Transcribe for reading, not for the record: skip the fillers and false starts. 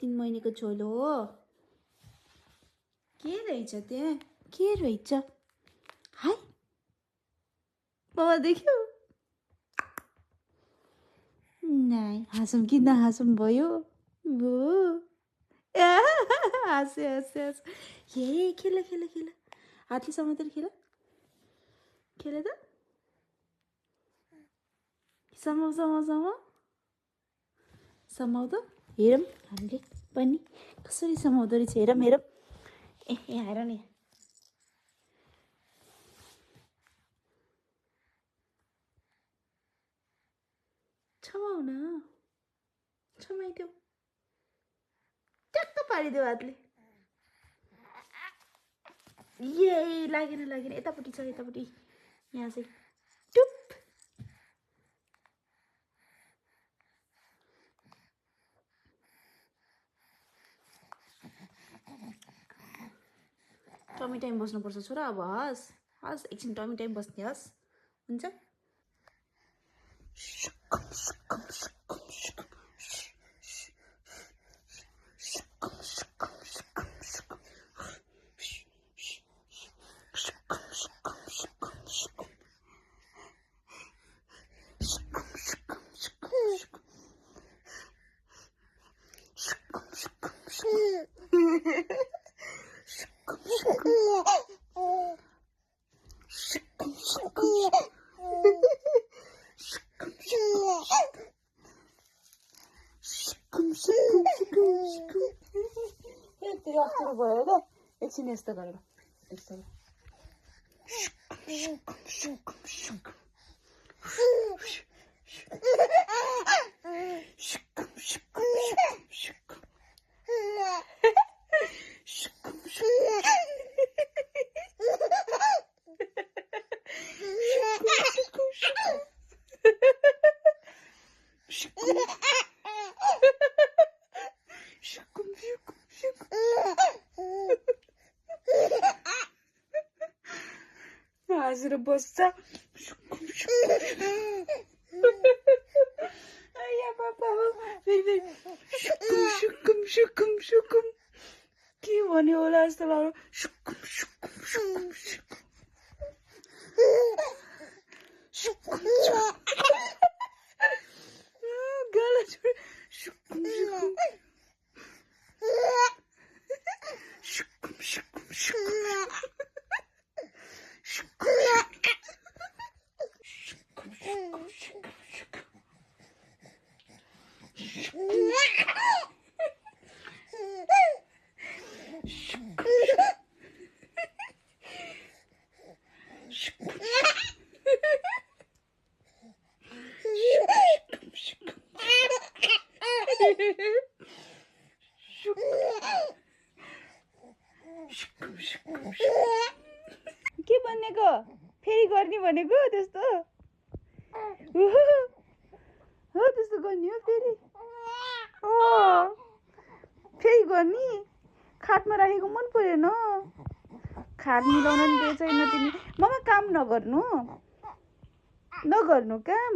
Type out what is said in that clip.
2 महिनाको छोलो हो के रहेछ त्यहाँ के रहेछ हाय बाबा देख्यो नाइ हाँसौँ कि नहाँसौँ भयो भो हाँसे हाँसे हाँसे हे खेल खेल खेल हातले समातेर खेल खेल त समाउ समाउ समाउ समाउ त हेरौँ हामीले पनि कसरी समाउँदो रहेछ हेरौँ हेरौँ ए यहाँ हेर नि समाउ न समाइदेऊ ट्याक्क पारिदेऊ हातले ए लागेन लागेन यतापट्टि छ यतापट्टि यहाँ चाहिँ टुप टमी टाइम बस्नुपर्छ छोरा अब हस् हस् एकछिन टमी टाइम बस्ने हस् हुन्छ भयो एकछिन यस्तो गरेर यस्तो हाँसेर बस्छ पापा हो फेरि सुकुम सुकुम सुकुम के भन्यो होला जस्तो लाग्यो सुकुम सुकुम सुकुम सुकुम गला छोड सुकुम सुकुम सुकुम सुकुम के भनेको फेरि गर्ने भनेको त्यस्तो हो त्यस्तो गर्ने हो फेरि फेरि गर्ने खाटमा राखेको मन परेन खाट मिलाउन नि दिएको छैन तिमी ममा काम नगर्नु काम